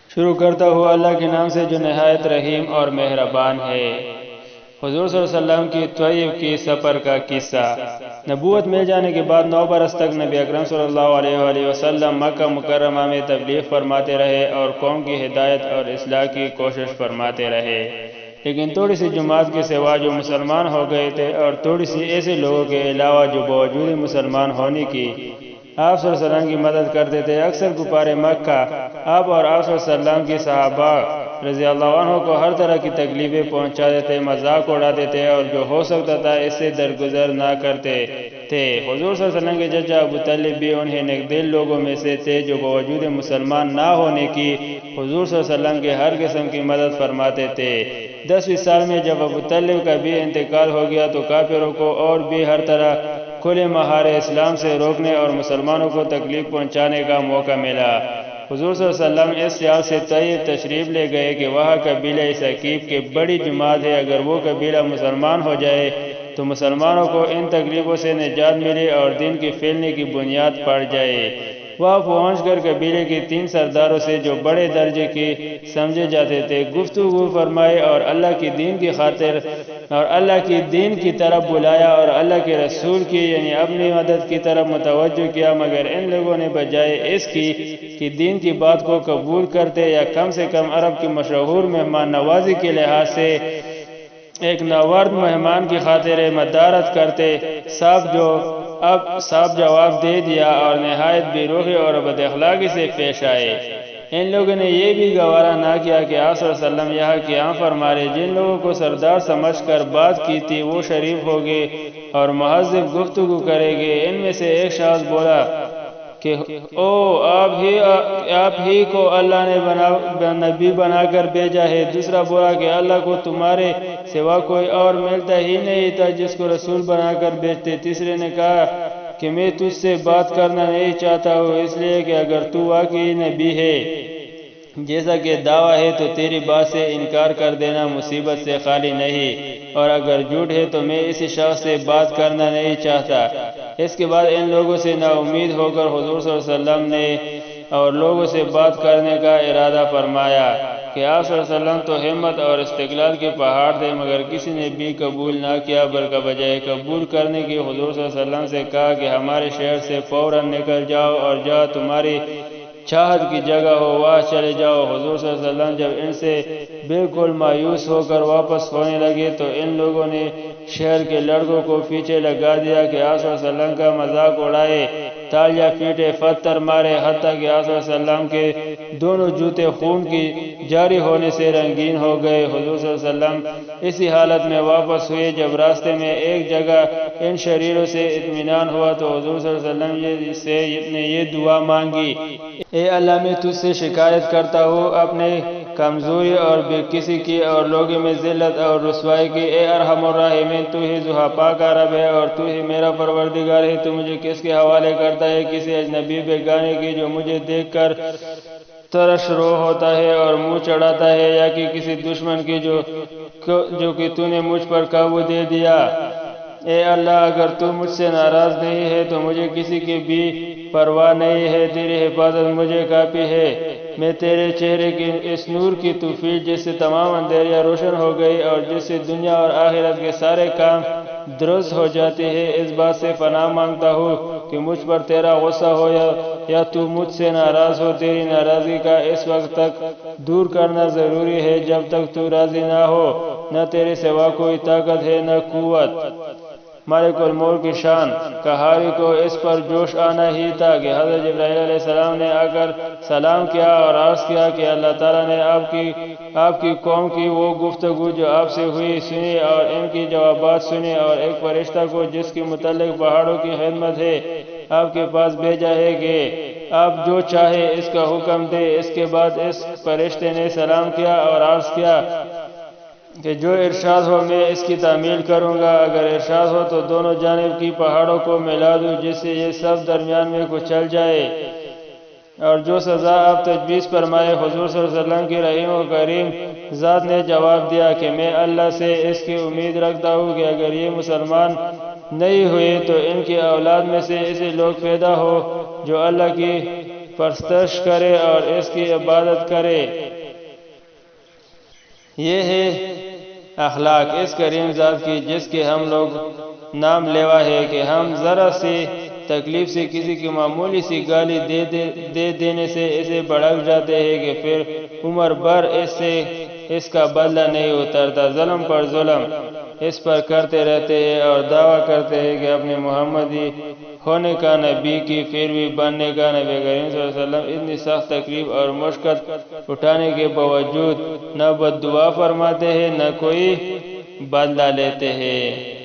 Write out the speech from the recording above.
شروع کرتا ہوا اللہ کے نام سے جو نہایت رحیم اور مہربان ہے۔ حضور صلی اللہ علیہ وسلم کی طیب کی سفر کا قصہ۔ نبوت مل جانے کے بعد 9 برس تک نبی اکرم صلی اللہ علیہ وآلہ وسلم مکہ مکرمہ میں تبلیغ فرماتے رہے اور قوم کی ہدایت اور اصلاح کی کوشش فرماتے رہے، لیکن تھوڑی سی جماعت کے سوا جو مسلمان ہو گئے تھے اور تھوڑی سی ایسے لوگوں کے علاوہ جو باوجود مسلمان ہونے کی آپ صلی اللہ علیہ وسلم کی مدد کرتے تھے، اکثر کفار مکہ آپ اور آپ صلی اللہ علیہ وسلم کی صحابہ رضی اللہ عنہ کو ہر طرح کی تکلیفیں پہنچا دیتے، مذاق اڑاتے تھے اور جو ہو سکتا تھا اس سے درگزر نہ کرتے تھے۔ حضور صلی اللہ علیہ وسلم کے چچا ابو طالب بھی انہیں نیکدل لوگوں میں سے تھے جو باوجود مسلمان نہ ہونے کی حضور صلی اللہ علیہ وسلم کے ہر قسم کی مدد فرماتے تھے۔ 10ویں سال میں جب ابو طالب کا بھی انتقال ہو گیا تو کافروں کو اور بھی ہر طرح کھلے مہار اسلام سے روکنے اور مسلمانوں کو تکلیف پہنچانے کا موقع ملا۔ حضور صلی اللہ علیہ وسلم اس سیاق سے طیب تشریف لے گئے کہ وہاں قبیلہ ثقیف کی بڑی جماعت ہے، اگر وہ قبیلہ مسلمان ہو جائے تو مسلمانوں کو ان تکلیفوں سے نجات ملے اور دین کی پھیلنے کی بنیاد پڑ جائے۔ وہاں پہنچ کر قبیلے کے 3 سرداروں سے جو بڑے درجے کے سمجھے جاتے تھے گفتگو فرمائے اور اللہ کی دین کی خاطر اور اللہ کی دین کی طرف بلایا اور اللہ کے رسول کی یعنی اپنی مدد کی طرف متوجہ کیا، مگر ان لوگوں نے بجائے اس کی کہ دین کی بات کو قبول کرتے یا کم سے کم عرب کی مشہور مہمان نوازی کے لحاظ سے ایک ناورد مہمان کی خاطر مدارت کرتے، صاف جواب دے دیا اور نہایت بے روحی اور بد اخلاقی سے پیش آئے۔ ان لوگوں نے یہ بھی گوارا نہ کیا کہ آپ صلی اللہ علیہ وسلم یہاں قیام فرمائے۔ جن لوگوں کو سردار سمجھ کر بات کی تھی وہ شریف ہوگے اور مہذب گفتگو کرے گے۔ ان میں سے ایک شخص بولا کہ آپ ہی کو اللہ نے نبی بنا کر بھیجا ہے۔ دوسرا بولا کہ اللہ کو تمہارے سوا کوئی اور ملتا ہی نہیں تھا جس کو رسول بنا کر بھیجتے۔ تیسرے نے کہا کہ میں تجھ سے بات کرنا نہیں چاہتا ہوں اس لیے کہ اگر تو واقعی نبی ہے جیسا کہ دعویٰ ہے تو تیری بات سے انکار کر دینا مصیبت سے خالی نہیں، اور اگر جھوٹ ہے تو میں اسی شخص سے بات کرنا نہیں چاہتا۔ اس کے بعد ان لوگوں سے نا امید ہو کر حضور صلی اللہ علیہ وسلم نے اور لوگوں سے بات کرنے کا ارادہ فرمایا کہ آپ صلی اللہ علیہ وسلم تو ہمت اور استقلال کے پہاڑ تھے، مگر کسی نے بھی قبول نہ کیا، بلکہ بجائے قبول کرنے کے حضور صلی اللہ علیہ وسلم سے کہا کہ ہمارے شہر سے فوراً نکل جاؤ اور جہاں تمہاری چاہت کی جگہ ہو وہاں چلے جاؤ۔ حضور صلی اللہ علیہ وسلم جب ان سے بالکل مایوس ہو کر واپس ہونے لگے تو ان لوگوں نے شہر کے لڑکوں کو پیچھے لگا دیا کہ آپ صلی اللہ علیہ وسلم کا مذاق اڑائے، تالیاں پیٹے، پتھر مارے، حتیٰ کہ آپ صلی اللہ علیہ وسلم کے دونوں جوتے خون کی جاری ہونے سے رنگین ہو گئے۔ حضور صلی اللہ علیہ وسلم اسی حالت میں واپس ہوئے۔ جب راستے میں ایک جگہ ان شریروں سے اطمینان ہوا تو حضور صلی اللہ علیہ وسلم نے یہ دعا مانگی، اے اللہ میں تجھ سے شکایت کرتا ہوں اپنے کمزوری اور بے کسی کی اور لوگوں میں ذلت اور رسوائی کی۔ اے ارحم الراحمین، تو ہی ضعفاء کا رب ہے اور تو ہی میرا پروردگار ہے۔ تو مجھے کس کے حوالے کرتا ہے؟ کسی اجنبی بیگانے کی جو مجھے دیکھ کر ترش رو ہوتا ہے اور منہ چڑھاتا ہے، یا کہ کسی دشمن کی جو کہ تو نے مجھ پر قابو دے دیا؟ اے اللہ، اگر تو مجھ سے ناراض نہیں ہے تو مجھے کسی کی بھی پرواہ نہیں ہے، تیری حفاظت مجھے کافی ہے۔ میں تیرے چہرے کی اس نور کی توفیق جس سے تمام اندھیریاں روشن ہو گئی اور جس سے دنیا اور آخرت کے سارے کام درست ہو جاتے ہیں، اس بات سے پناہ مانگتا ہوں کہ مجھ پر تیرا غصہ ہو یا تو مجھ سے ناراض ہو۔ تیری ناراضگی کا اس وقت تک دور کرنا ضروری ہے جب تک تو راضی نہ ہو۔ نہ تیرے سوا کوئی طاقت ہے نہ قوت۔ مالک الملک کی شان قہاری کو اس پر جوش آنا ہی تھا کہ حضرت جبرائیل علیہ السلام نے آ کر سلام کیا اور عرض کیا کہ اللہ تعالیٰ نے آپ کی قوم کی وہ گفتگو جو آپ سے ہوئی سنی اور ان کی جوابات سنے، اور ایک فرشتہ کو جس کے متعلق پہاڑوں کی خدمت ہے آپ کے پاس بھیجا ہے کہ آپ جو چاہے اس کا حکم دے۔ اس کے بعد اس فرشتے نے سلام کیا اور عرض کیا کہ جو ارشاد ہو میں اس کی تعمیل کروں گا۔ اگر ارشاد ہو تو دونوں جانب کی پہاڑوں کو ملا دوں جس سے یہ سب درمیان میں کچل جائے، اور جو سزا آپ تجویز فرمائے۔ حضور صلی اللہ علیہ وسلم کی رحیم و کریم ذات نے جواب دیا کہ میں اللہ سے اس کی امید رکھتا ہوں کہ اگر یہ مسلمان نہیں ہوئے تو ان کی اولاد میں سے ایسے لوگ پیدا ہو جو اللہ کی پرستش کرے اور اس کی عبادت کرے۔ یہ ہے اخلاق اس کریم ذات کی جس کے ہم لوگ نام لیوا ہے کہ ہم ذرا سی تکلیف سے کسی کی معمولی سی گالی دے دینے سے اسے بھڑک جاتے ہیں کہ پھر عمر بھر اس کا بدلہ نہیں اترتا، ظلم پر ظلم اس پر کرتے رہتے ہیں اور دعویٰ کرتے ہیں کہ اپنے محمدی ہونے کا نبی کی پھر بھی بننے کا نبی کریم صلی اللہ علیہ وسلم اتنی سخت تکلیف اور مشقت اٹھانے کے باوجود نہ بد دعا فرماتے ہیں نہ کوئی بدلہ لیتے ہیں۔